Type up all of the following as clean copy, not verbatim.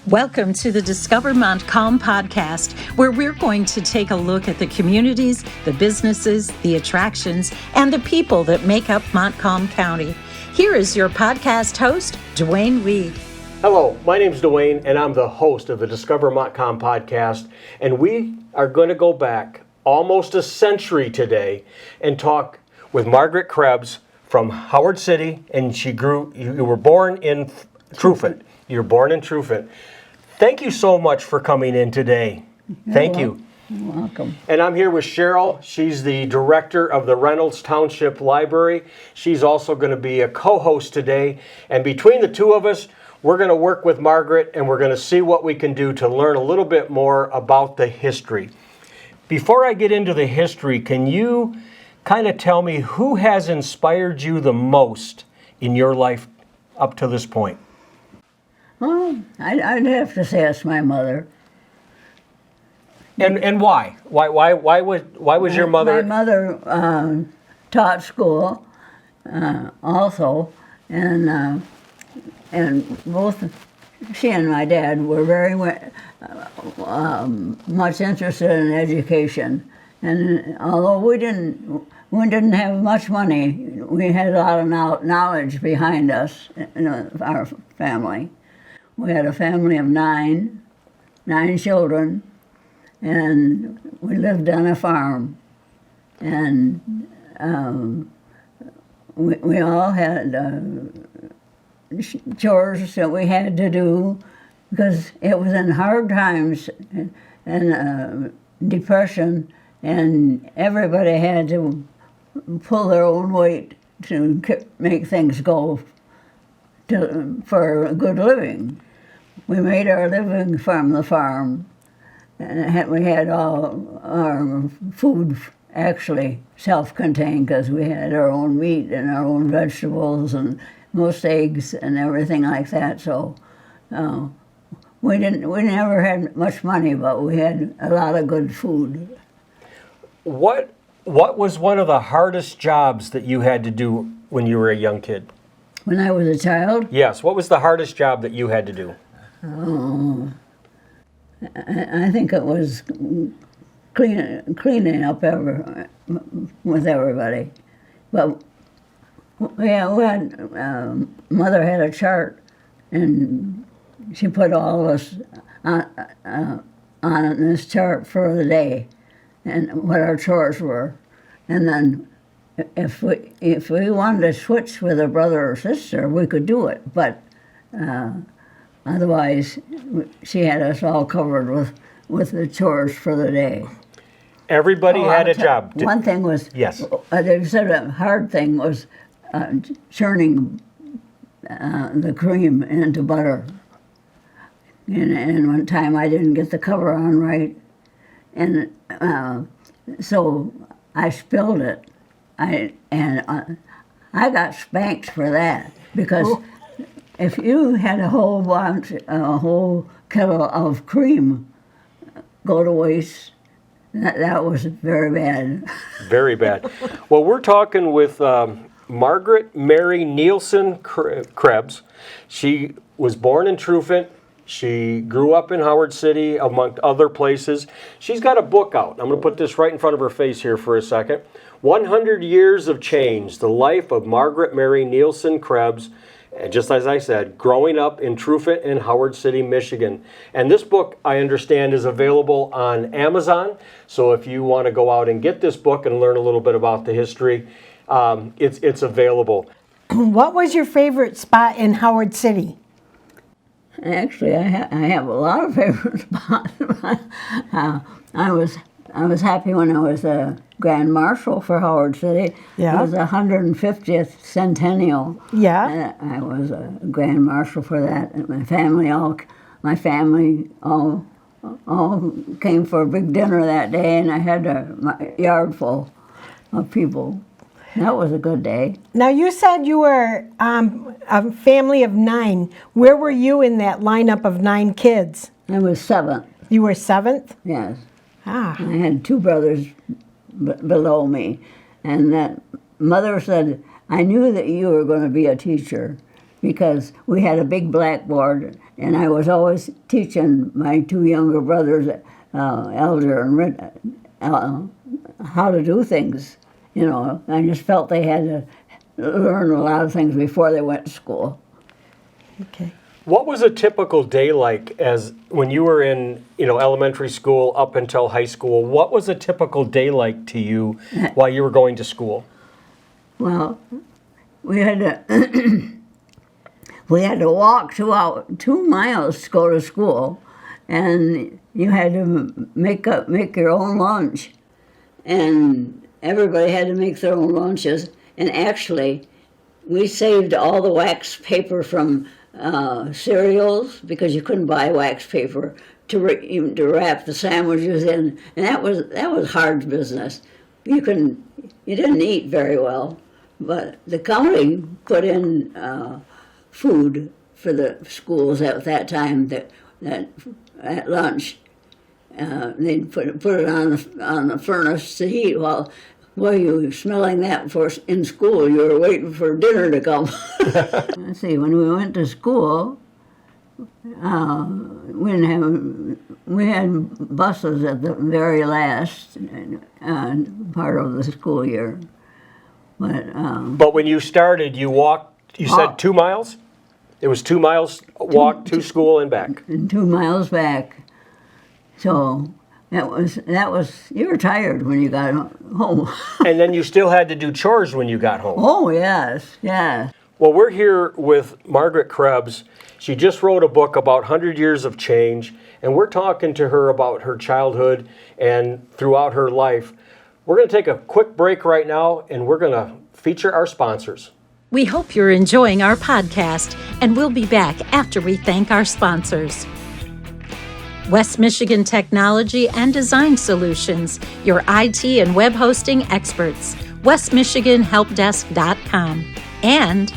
Welcome to the Discover Montcalm podcast, where we're going to take a look at the communities, the businesses, the attractions, and the people that make up Montcalm County. Here is your podcast host, Duane Weed. Hello, my name is Duane, and I'm the host of the Discover Montcalm podcast, and we are going to go back almost a century today and talk with Margaret Krebs from Howard City, and you were born in Trufant. You were born in Trufant. Thank you so much for coming in today. Thank you. You're welcome. And I'm here with Cheryl. She's the director of the Reynolds Township Library. She's also going to be a co-host today. And between the two of us, we're going to work with Margaret, and we're going to see what we can do to learn a little bit more about the history. Before I get into the history, can you kind of tell me who has inspired you the most in your life up to this point? Well, I'd have to say it's my mother. And why? Why was your mother? My mother taught school also, and both she and my dad were very much interested in education. And although we didn't have much money, we had a lot of knowledge behind us in our family. We had a family of nine children, and we lived on a farm. And we all had chores that we had to do because it was in hard times and depression, and everybody had to pull their own weight to make things go for a good living. We made our living from the farm, and we had all our food actually self-contained because we had our own meat and our own vegetables and most eggs and everything like that. So we never had much money, but we had a lot of good food. What was one of the hardest jobs that you had to do when you were a young kid? When I was a child? Yes. What was the hardest job that you had to do? Oh, I think it was cleaning up with everybody. But yeah, Mother had a chart, and she put all of us on this chart for the day, and what our chores were. And then if we wanted to switch with a brother or sister, we could do it. But otherwise, she had us all covered with the chores for the day. Everybody had a job. One thing was, yes. They said a hard thing was churning the cream into butter. And one time I didn't get the cover on right, and so I spilled it. I got spanked for that because if you had a whole kettle of cream go to waste, that was very bad. Very bad. Well, we're talking with Margaret Mary Nielsen Krebs. She was born in Trufant. She grew up in Howard City, among other places. She's got a book out. I'm going to put this right in front of her face here for a second. 100 Years of Change, The Life of Margaret Mary Nielsen Krebs, and just as I said, growing up in Trufant and Howard City, Michigan. And this book, I understand, is available on Amazon. So if you want to go out and get this book and learn a little bit about the history, it's available. What was your favorite spot in Howard City? Actually, I have a lot of favorite spots. I was happy when I was a Grand Marshal for Howard City. Yeah. It was the 150th centennial. Yeah. And I was a Grand Marshal for that, and my family all came for a big dinner that day, and I had my yard full of people. That was a good day. Now, you said you were a family of 9. Where were you in that lineup of 9 kids? I was 7th. You were 7th? Yes. Ah. I had 2 brothers below me, and that Mother said, I knew that you were going to be a teacher because we had a big blackboard And I was always teaching my two younger brothers, Elder and how to do things. You know, I just felt they had to learn a lot of things before they went to school. Okay. What was a typical day like as when you were in, elementary school up until high school? What was a typical day like to you while you were going to school? Well, we had to we had to walk 2 miles to go to school, and you had to make your own lunch, and everybody had to make their own lunches. And actually, we saved all the wax paper from cereals, because you couldn't buy wax paper even to wrap the sandwiches in, and that was hard business. You didn't eat very well, but the county put in food for the schools at that time that at lunch. They'd put it on the furnace to heat while you were smelling that in school. You were waiting for dinner to come. Let's see, when we went to school, we had buses at the very last part of the school year. But when you started, you walked, you said 2 miles? It was 2 miles walk to school and back. And 2 miles back. So that was you were tired when you got home. And then you still had to do chores when you got home. Oh, yes, yeah. Well, we're here with Margaret Krebs. She just wrote a book about 100 Years of Change, and we're talking to her about her childhood and throughout her life. We're going to take a quick break right now, and we're going to feature our sponsors. We hope you're enjoying our podcast, and we'll be back after we thank our sponsors. West Michigan Technology and Design Solutions, your IT and web hosting experts, westmichiganhelpdesk.com, and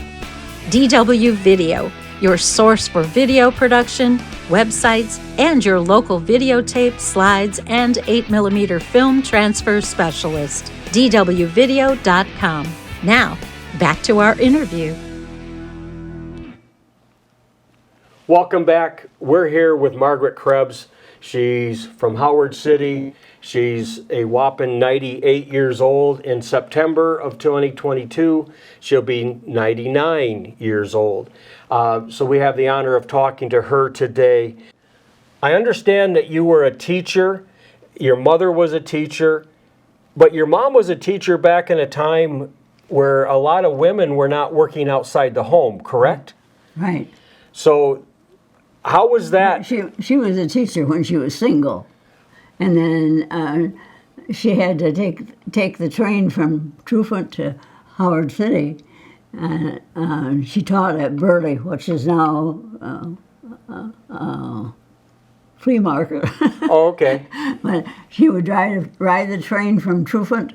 DW Video, your source for video production, websites, and your local videotape, slides, and 8mm film transfer specialist, dwvideo.com. Now, back to our interview. Welcome back. We're here with Margaret Krebs. She's from Howard City. She's a whopping 98 years old. In September of 2022, she'll be 99 years old. So we have the honor of talking to her today. I understand that you were a teacher, your mother was a teacher, but your mom was a teacher back in a time where a lot of women were not working outside the home, correct? Right. So how was that? She was a teacher when she was single, and then she had to take the train from Trufant to Howard City. She taught at Burley, which is now flea market. Oh, okay. But she would ride the train from Trufant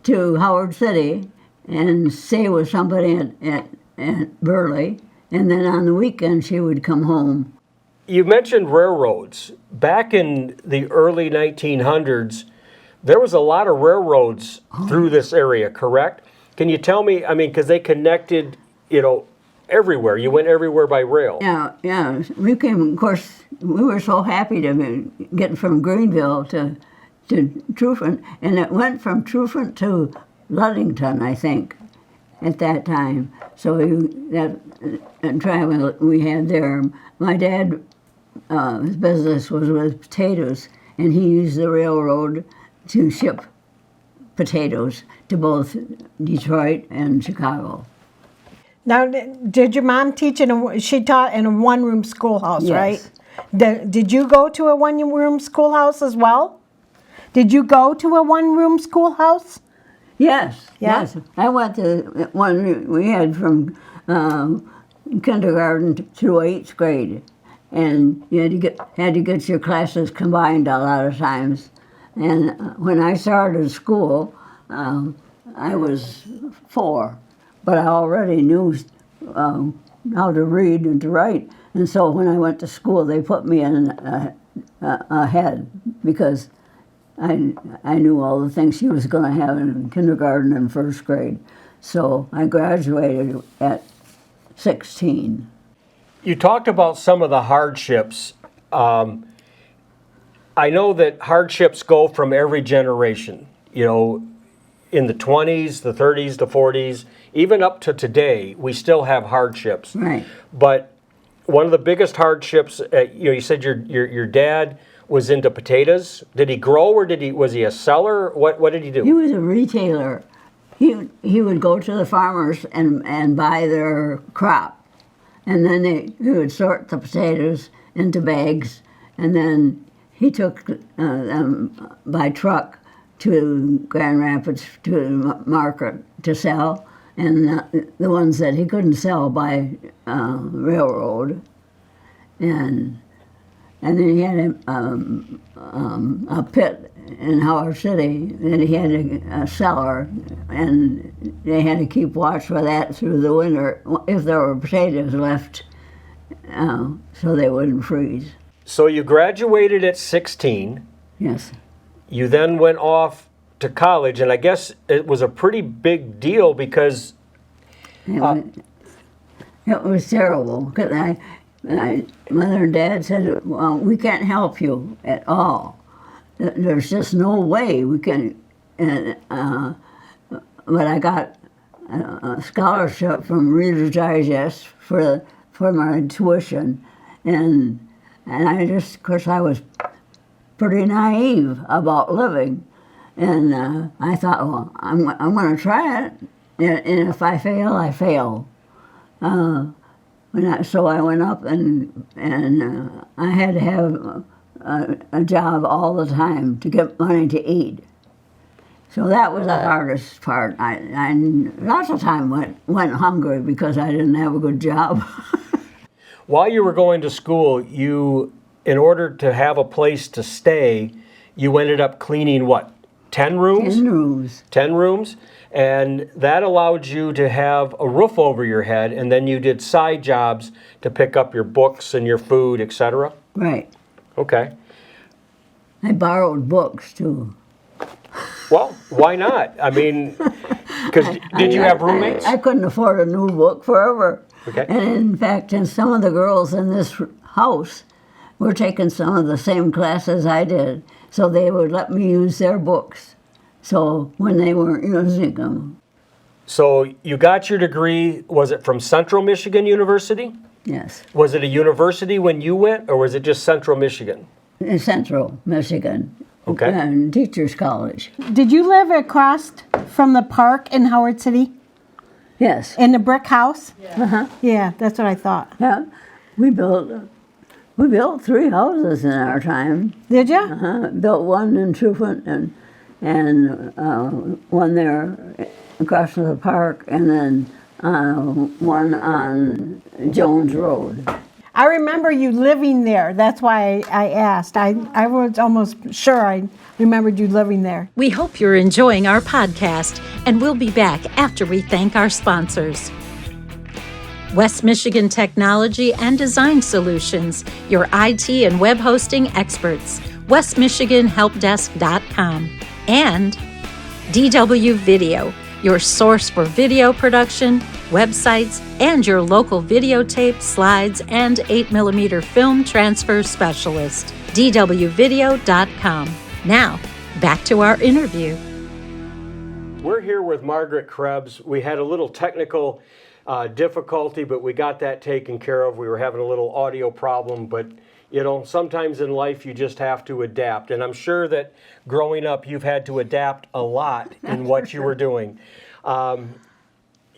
to Howard City and stay with somebody at Burley. And then on the weekend, she would come home. You mentioned railroads. Back in the early 1900s, there was a lot of railroads through this area, correct? Can you tell me, because they connected, everywhere. You went everywhere by rail. Yeah. We came, of course, we were so happy to get from Greenville to Trufant, and it went from Trufant to Ludington, I think, at that time. So that travel we had there. My dad, his business was with potatoes, and he used the railroad to ship potatoes to both Detroit and Chicago. Now, did your mom teach she taught in a one-room schoolhouse, Yes. right? Did you go to a one-room schoolhouse as well? Did you go to a one-room schoolhouse? Yes, Yeah? yes. I went to one we had from kindergarten through 8th grade, and you had to get your classes combined a lot of times. And when I started school, I was 4, but I already knew how to read and to write. And so when I went to school, they put me in ahead because I knew all the things she was going to have in kindergarten and 1st grade. So I graduated at 16. You talked about some of the hardships. I know that hardships go from every generation, in the 20s, the 30s, the 40s, even up to today, we still have hardships. Right. But one of the biggest hardships, you said your dad was into potatoes. Did he grow, or was he a seller? What did he do? He was a retailer. He would go to the farmers and buy their crop. And then he would sort the potatoes into bags, and then he took them by truck to Grand Rapids to market to sell, and the ones that he couldn't sell by railroad. And then he had a pit in Howard City, and he had a cellar, and they had to keep watch for that through the winter if there were potatoes left, so they wouldn't freeze. So you graduated at 16. Yes. You then went off to college, and I guess it was a pretty big deal because... It was terrible, because Mother and Dad said, well, we can't help you at all. There's just no way we can. But I got a scholarship from Reader's Digest for my tuition, and I just, of course, I was pretty naive about living, and I thought, well, I'm going to try it, and if I fail, I fail. So I went up, and I had to have a job all the time to get money to eat. So that was the hardest part. I lots of time went hungry because I didn't have a good job. While you were going to school, in order to have a place to stay, you ended up cleaning what, 10 rooms? 10 rooms. 10 rooms, and that allowed you to have a roof over your head, and then you did side jobs to pick up your books and your food, etc.? Right. Okay. I borrowed books, too. Well, why not? I mean, because did you have roommates? I couldn't afford a new book forever. Okay. And in fact, some of the girls in this house were taking some of the same classes I did, so they would let me use their books. So when they weren't using them. So you got your degree, was it from Central Michigan University? Yes. Was it a university when you went, or was it just Central Michigan? In Central Michigan. Okay. And Teachers College. Did you live across from the park in Howard City? Yes. In the brick house? Uh-huh. Yeah, that's what I thought. Yeah. We built 3 houses in our time. Did you? Built one in Trufant and one there across from the park, and then one on Jones Road. I remember you living there. That's why I asked. I was almost sure I remembered you living there. We hope you're enjoying our podcast, and we'll be back after we thank our sponsors. West Michigan Technology and Design Solutions, your IT and web hosting experts. westmichiganhelpdesk.com. And DW Video, your source for video production, websites, and your local videotape, slides, and 8mm film transfer specialist. dwvideo.com. Now, back to our interview. We're here with Margaret Krebs. We had a little technical difficulty, but we got that taken care of. We were having a little audio problem, but sometimes in life you just have to adapt. And I'm sure that growing up you've had to adapt a lot in what you were doing.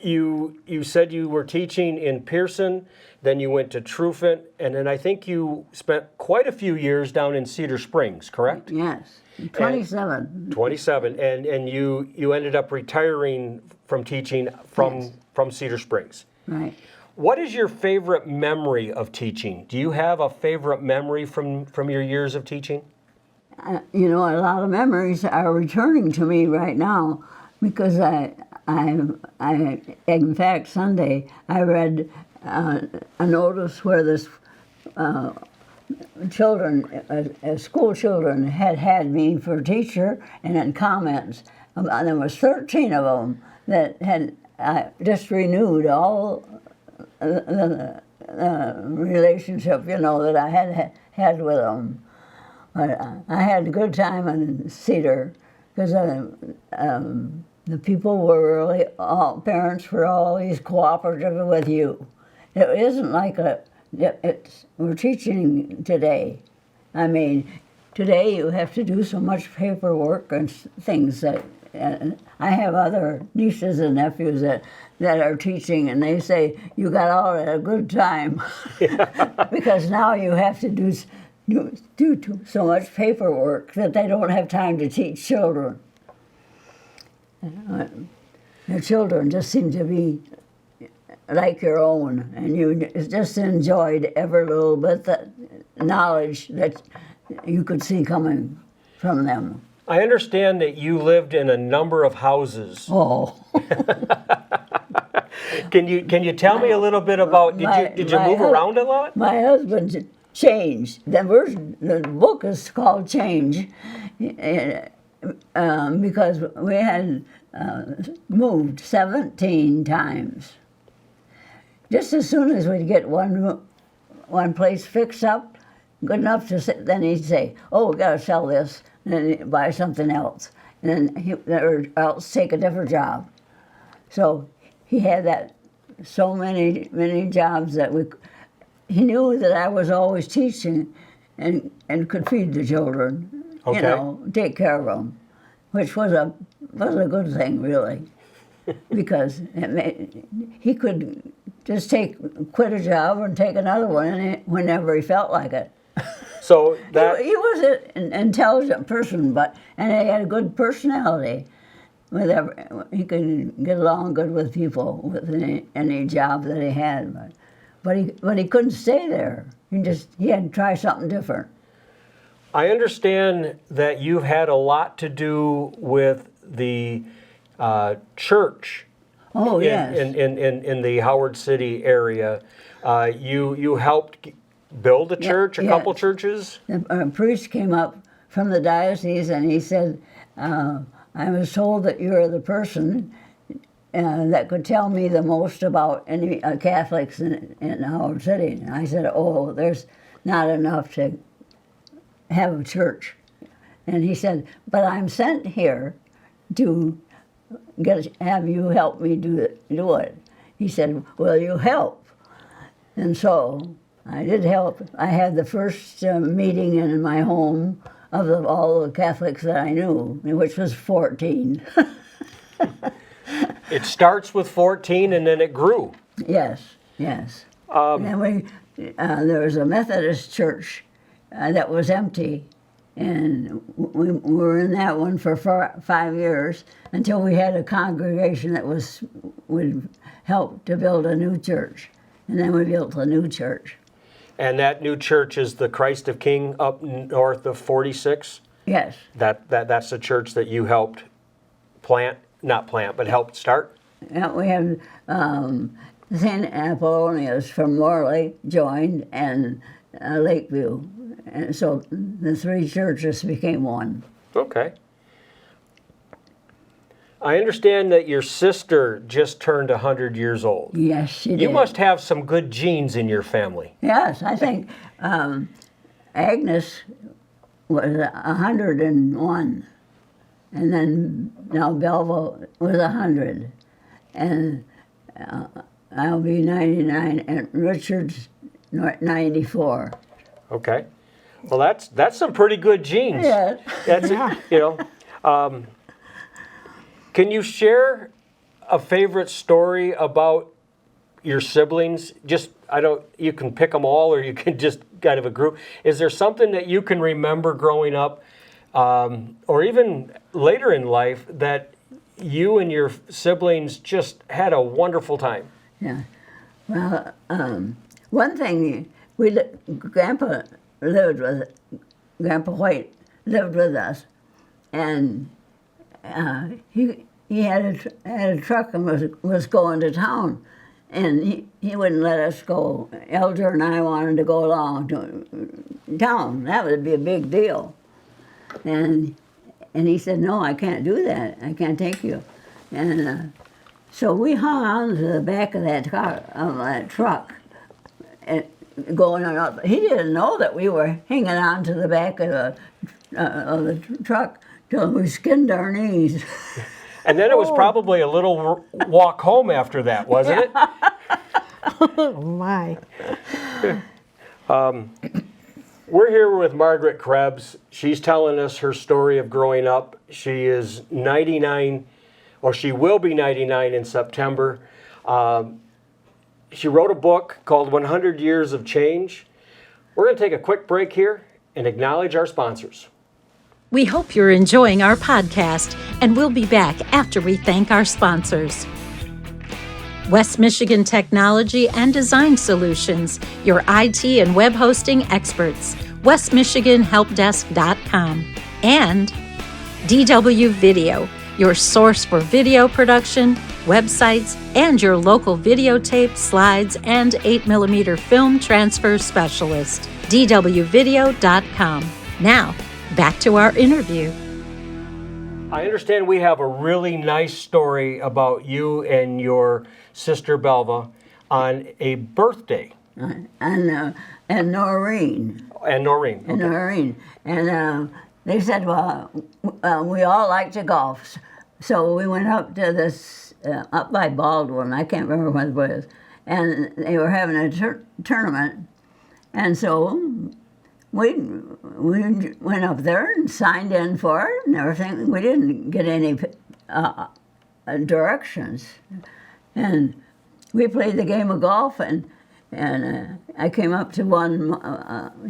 You said you were teaching in Pearson, then you went to Trufant, and then I think you spent quite a few years down in Cedar Springs, correct? Yes, 27. 27, and you ended up retiring from teaching from Cedar Springs. Right. What is your favorite memory of teaching? Do you have a favorite memory from your years of teaching? A lot of memories are returning to me right now because I in fact, Sunday I read a notice where this school children had me for teacher, and in comments, there was 13 of them that had just renewed all the relationship, that I had with them. But I had a good time in Cedar because the people were really, all parents were always cooperative with you. It isn't like we're teaching today. I mean, today you have to do so much paperwork and things that, I have other nieces and nephews that are teaching, and they say, you got out at a good time. Because now you have to do so much paperwork that they don't have time to teach children. The children just seem to be like your own, and you just enjoyed every little bit that knowledge that you could see coming from them. I understand that you lived in a number of houses. Oh. Can you tell me a little bit about, did you move around a lot? My husband changed. The book is called Change because we had moved 17 times. Just as soon as we'd get one place fixed up, good enough to sit, then he'd say, oh, we got to sell this, and then he'd buy something else, and then or else take a different job. So he had that so many jobs that he knew that I was always teaching and could feed the children, Okay. Take care of them, which was a good thing, really, because he could just quit a job and take another one whenever he felt like it. So that He was an intelligent person, and he had a good personality. He could get along good with people with any job that he had, but he couldn't stay there. He had to try something different. I understand that you've had a lot to do with the church. Oh, yes. In the Howard City area. You helped build a church, a couple churches? The priest came up from the diocese and he said, I was told that you're the person that could tell me the most about any Catholics in Howard City. And I said, oh, there's not enough to have a church. And he said, but I'm sent here to have you help me do it. He said, will you help? And so I did help. I had the first meeting in my home of all the Catholics that I knew, which was 14. It starts with 14 and then it grew. Yes. And then there was a Methodist church that was empty, and we were in that one for 5 years until we had a congregation that would help to build a new church, and then we built a new church. And that new church is the Christ of King up north of 46? Yes. That's the church that you helped helped start? Yeah, we have St. Apollonius from Morley joined, and Lakeview. And so the three churches became one. Okay. I understand that your sister just turned 100 years old. Yes, she did. You must have some good genes in your family. Yes, I think Agnes was 101, and then now Belleville was 100, and I'll be 99, and Richard's 94. Okay. Well, that's some pretty good genes. Yes. That's can you share a favorite story about your siblings? You can pick them all, or you can just kind of a group. Is there something that you can remember growing up, or even later in life, that you and your siblings just had a wonderful time? Yeah. Well, one thing, Grandpa White lived with us, and he had a truck and was going to town, and he wouldn't let us go. Elder and I wanted to go along to town. That would be a big deal, and he said, "No, I can't do that. I can't take you." And so we hung on to the back of that truck, going on up. He didn't know that we were hanging on to the back of the truck till we skinned our knees. And then it was probably a little walk home after that, wasn't it? Oh, my. We're here with Margaret Krebs. She's telling us her story of growing up. She is 99, or she will be 99 in September. She wrote a book called 100 Years of Change. We're going to take a quick break here and acknowledge our sponsors. We hope you're enjoying our podcast, and we'll be back after we thank our sponsors. West Michigan Technology and Design Solutions, your IT and web hosting experts. westmichiganhelpdesk.com. And DW Video, your source for video production, websites, and your local videotape, slides, and 8mm film transfer specialist. dwvideo.com. Now, back to our interview. I understand we have a really nice story about you and your sister Belva on a birthday. And Noreen. And Noreen. And Noreen. And they said, well, we all like to golf. So we went up to this, up by Baldwin, I can't remember what it was, and they were having a tournament. And so we went up there and signed in for it and everything. We didn't get any directions. And we played the game of golf, and I came up to one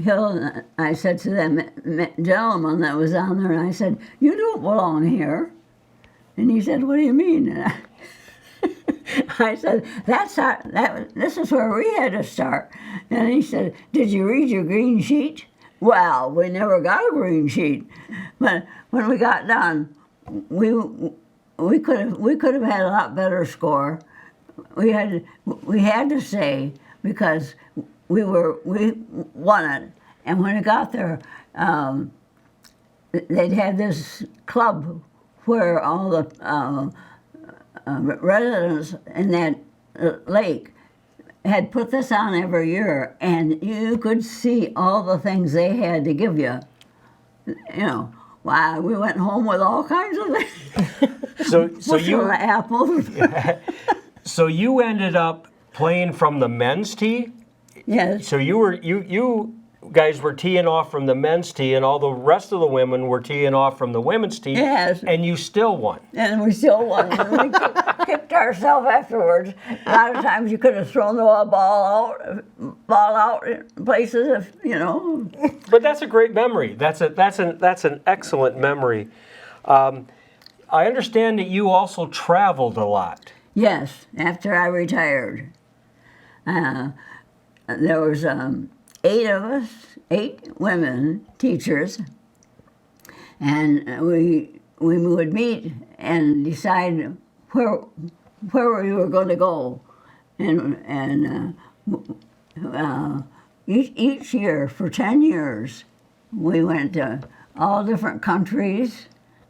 hill, and I said to that gentleman that was on there, and I said, "You don't belong here." And he said, "What do you mean?" And I said, this is where we had to start. And he said, "Did you read your green sheet?" Well, we never got a green sheet. But when we got done, we could have had a lot better score. We had to say, because we won it. And when we got there, they'd had this club where all the residents in that lake had put this on every year, and you could see all the things they had to give you. You know, wow, we went home with all kinds of things. So you apples. So you ended up playing from the men's tee? Yes. So you guys were teeing off from the men's tee, and all the rest of the women were teeing off from the women's tee. Yes. And you still won. And we still won. And we kicked ourselves afterwards. A lot of times you could have thrown the ball out in places, if, you know. But that's a great memory. That's an excellent memory. I understand that you also traveled a lot. Yes, after I retired. There was 8 of us, 8 women teachers, and we would meet and decide where we were going to go, and each year for 10 years we went to all different countries.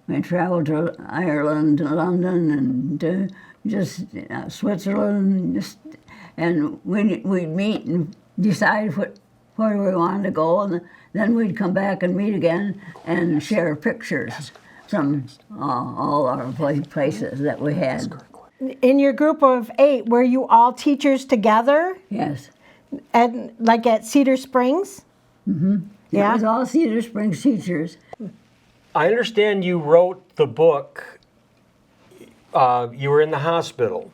We traveled to Ireland, to London, and to just Switzerland, and we'd meet and decide where we wanted to go, and then we'd come back and meet again and share pictures from all our places that we had. In your group of 8, were you all teachers together? Yes. Like at Cedar Springs? Mm-hmm. Yeah. It was all Cedar Springs teachers. I understand you wrote the book, you were in the hospital,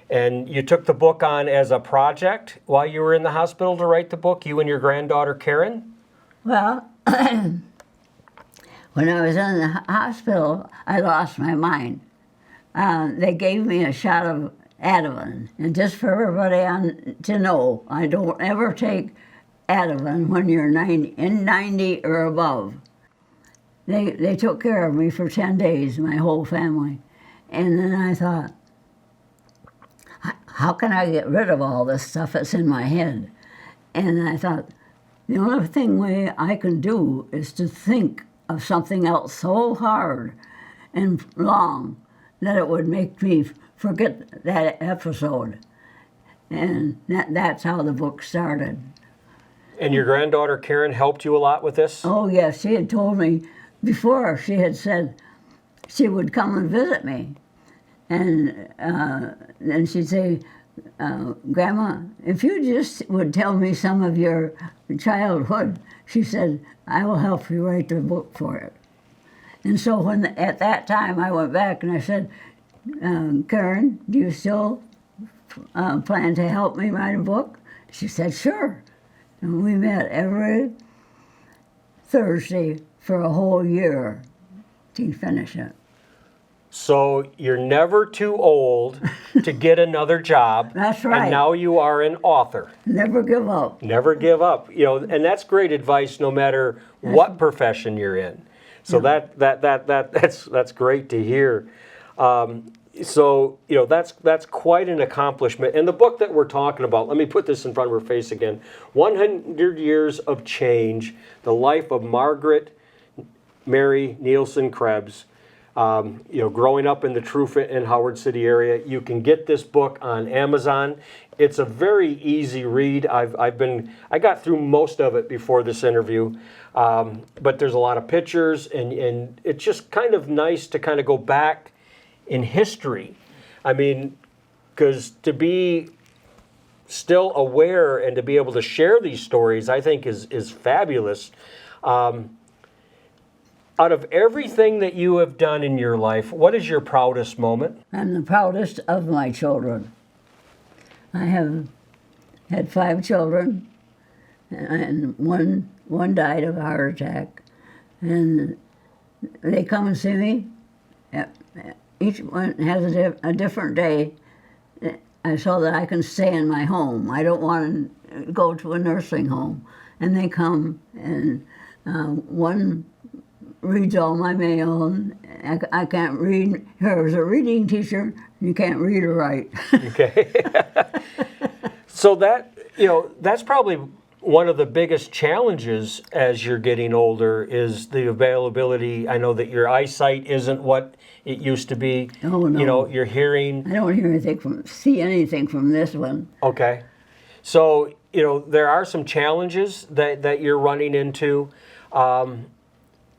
and you took the book on as a project while you were in the hospital to write the book, you and your granddaughter Karen? Well, when I was in the hospital, I lost my mind. They gave me a shot of Ativan, and just for everybody to know, I don't ever take Ativan when you're 90 or above. They took care of me for 10 days, my whole family. And then I thought, how can I get rid of all this stuff that's in my head? And I thought, the only way I can do is to think of something else so hard and long that it would make me forget that episode. And that's how the book started. And your granddaughter Karen helped you a lot with this? Oh, yes, she had told me before, she had said she would come and visit me. And then she'd say, Grandma, if you just would tell me some of your childhood, she said, I will help you write the book for it. And so at that time I went back and I said, Karen, do you still plan to help me write a book? She said, sure. And we met every Thursday for a whole year to finish it. So you're never too old to get another job. That's right. And now you are an author. Never give up. Never give up. And that's great advice no matter what profession you're in. So that's great to hear. So that's quite an accomplishment. And the book that we're talking about, let me put this in front of her face again. 100 Years of Change, the life of Margaret Mary Nielsen Krebs. Growing up in the Trufant and Howard City area, you can get this book on Amazon. It's a very easy read. I got through most of it before this interview, but there's a lot of pictures, and it's just kind of nice to kind of go back in history. I mean, because to be still aware and to be able to share these stories, I think is fabulous. Out of everything that you have done in your life, what is your proudest moment? I'm the proudest of my children. I have had 5 children, and one died of a heart attack. And they come and see me. Each one has a different day, so that I can stay in my home. I don't want to go to a nursing home. And they come, and one reads all my mail, and I can't read. Her as a reading teacher, you can't read or write. Okay. So that's probably one of the biggest challenges as you're getting older is the availability. I know that your eyesight isn't what it used to be. Oh, no. Your hearing. I don't see anything from this one. Okay. So, there are some challenges that you're running into.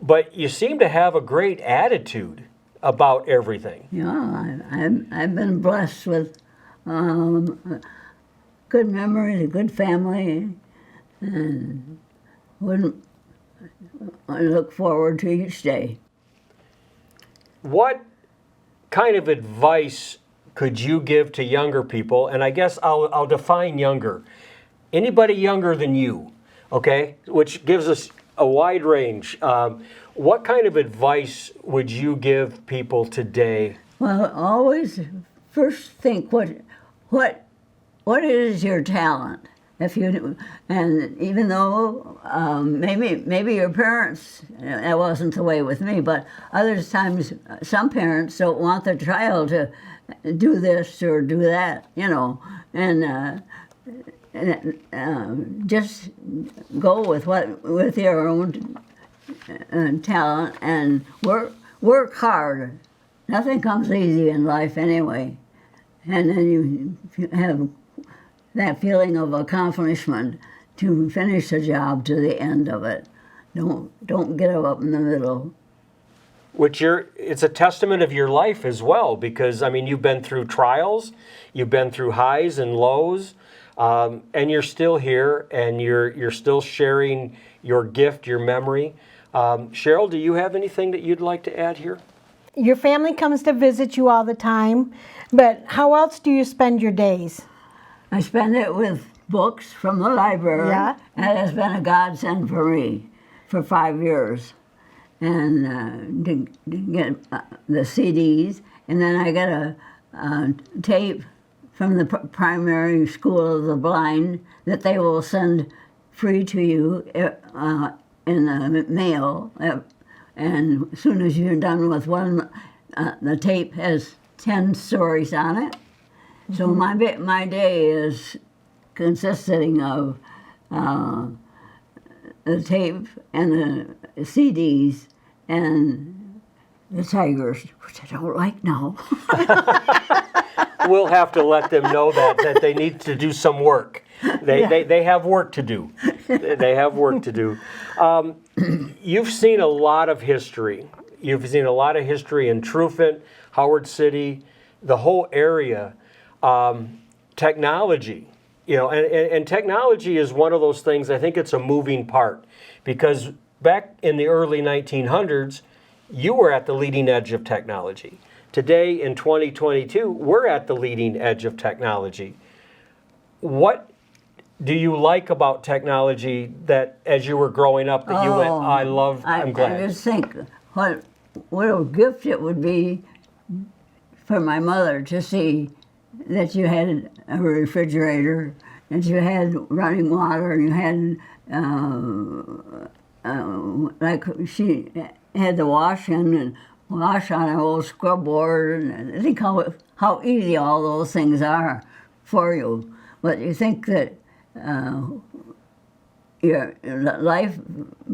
But you seem to have a great attitude about everything. Yeah, I've been blessed with good memories, a good family, and I look forward to each day. What kind of advice could you give to younger people? And I guess I'll define younger. Anybody younger than you, okay? Which gives us a wide range. What kind of advice would you give people today? Well, always first think what is your talent. And even though maybe your parents, that wasn't the way with me, but other times some parents don't want their child to do this or do that, and just go with your own talent and work hard. Nothing comes easy in life anyway, and then you have that feeling of accomplishment to finish the job to the end of it. Don't get up in the middle. It's a testament of your life as well, because you've been through trials, you've been through highs and lows, and you're still here, and you're still sharing your gift, your memory. Cheryl, do you have anything that you'd like to add here? Your family comes to visit you all the time, but how else do you spend your days? I spend it with books from the library. Yeah. And it has been a godsend for me for 5 years. And to get the CDs, and then I get a tape from the primary school of the blind that they will send free to you in the mail. And as soon as you're done with one, the tape has 10 stories on it. So my day is consisting of the tape and the CDs and the Tigers, which I don't like now. we'll have to let them know that they need to do some work. They have work to do. They have work to do. You've seen a lot of history. You've seen a lot of history in Trufant, Howard City, the whole area. Technology, and technology is one of those things. I think it's a moving part, because back in the early 1900s, you were at the leading edge of technology. Today, in 2022, we're at the leading edge of technology. What do you like about technology that, as you were growing up, that you went, I'm glad? I just think what a gift it would be for my mother to see that you had a refrigerator, and you had running water, and you had, like she had the wash on an old scrub board, and think how easy all those things are for you. But you think that your life,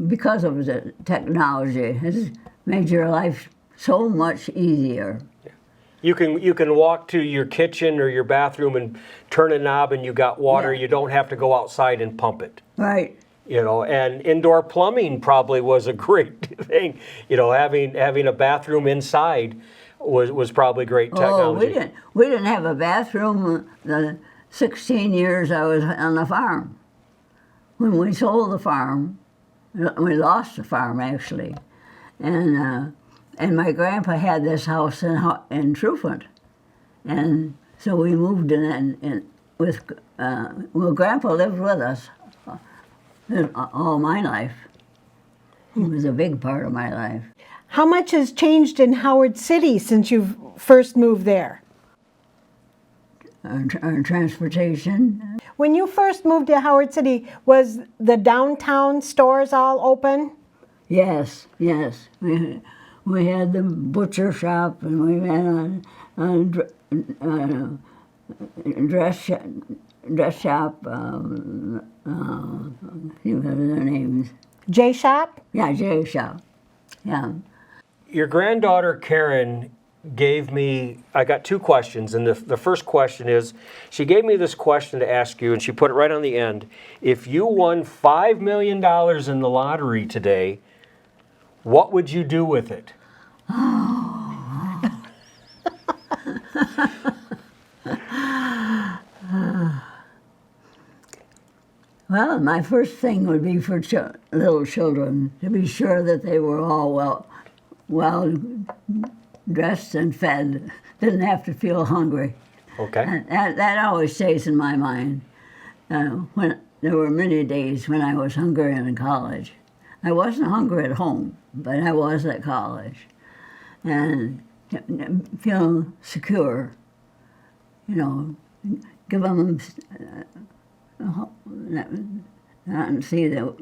because of the technology, has made your life so much easier. You can walk to your kitchen or your bathroom and turn a knob and you got water. Yeah. You don't have to go outside and pump it. Right. And indoor plumbing probably was a great thing. Having a bathroom inside was probably great technology. Oh, we didn't have a bathroom the 16 years I was on the farm. When we sold the farm, we lost the farm actually, and my grandpa had this house in Trufant, and so we moved in with. Grandpa lived with us all my life. He was a big part of my life. How much has changed in Howard City since you've first moved there? Our transportation. When you first moved to Howard City, was the downtown stores all open? Yes. We had the butcher shop, and we had a dress shop. What are their names? J Shop? Yeah, J Shop. Yeah. Your granddaughter Karen gave me, I got two questions, and the first question is, she gave me this question to ask you, and she put it right on the end. If you won $5 million in the lottery today, what would you do with it? Well, my first thing would be for little children, to be sure that they were all well dressed and fed, didn't have to feel hungry. Okay. That always stays in my mind. When there were many days when I was hungry in college. I wasn't hungry at home, but I was at college. And feel secure, give them, and see that,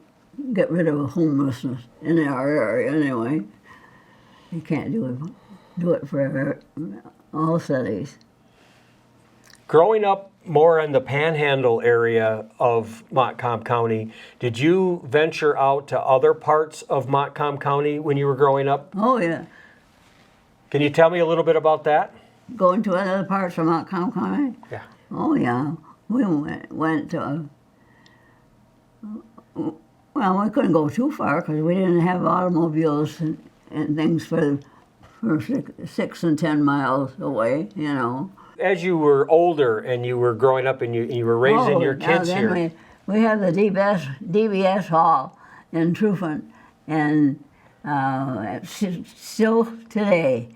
get rid of homelessness in our area anyway. You can't do it for all cities. Growing up more in the Panhandle area of Montcalm County, did you venture out to other parts of Montcalm County when you were growing up? Oh, yeah. Can you tell me a little bit about that? Going to other parts of Montcalm County? Yeah. Oh, yeah. We went to, well, we couldn't go too far because we didn't have automobiles and things for 6 and 10 miles away, As you were older and you were growing up and you were raising your kids here. We have the DBS Hall in Trufant, and still today,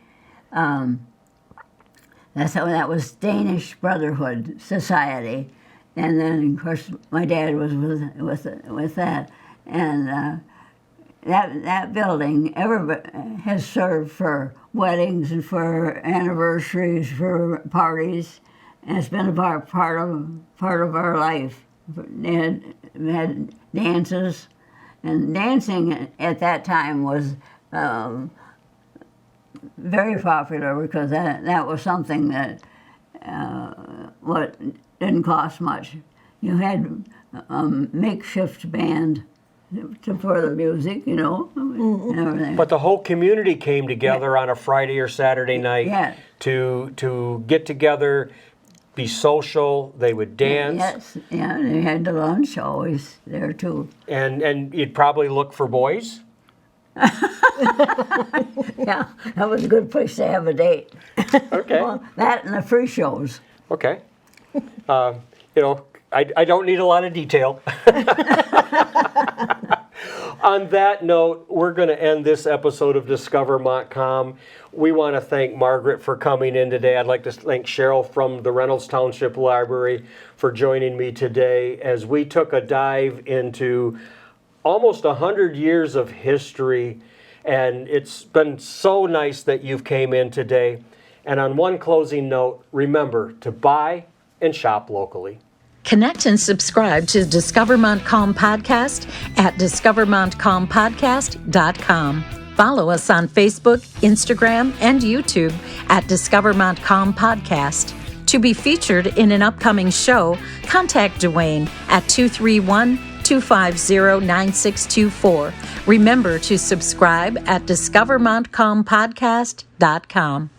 that was Danish Brotherhood Society, and then of course my dad was with that, and that building has served for weddings and for anniversaries, for parties, and it's been a part of our life. We had dances, and dancing at that time was very popular because that was something that didn't cost much. You had a makeshift band for the music, and everything. But the whole community came together on a Friday or Saturday night Yeah. to get together, be social. They would dance. Yes, yeah, they had the lunch always there too. And you'd probably look for boys. Yeah, that was a good place to have a date. Okay. Well, that and the free shows. Okay. I don't need a lot of detail. On that note, we're going to end this episode of Discover Montcalm. We want to thank Margaret for coming in today. I'd like to thank Cheryl from the Reynolds Township Library for joining me today as we took a dive into almost 100 years of history. And it's been so nice that you've came in today. And on one closing note, remember to buy and shop locally. Connect and subscribe to Discover Montcalm Podcast at discovermontcalmpodcast.com. Follow us on Facebook, Instagram, and YouTube at Discover Montcalm Podcast. To be featured in an upcoming show, contact Duane at 231-250-9624. Remember to subscribe at discovermontcalmpodcast.com.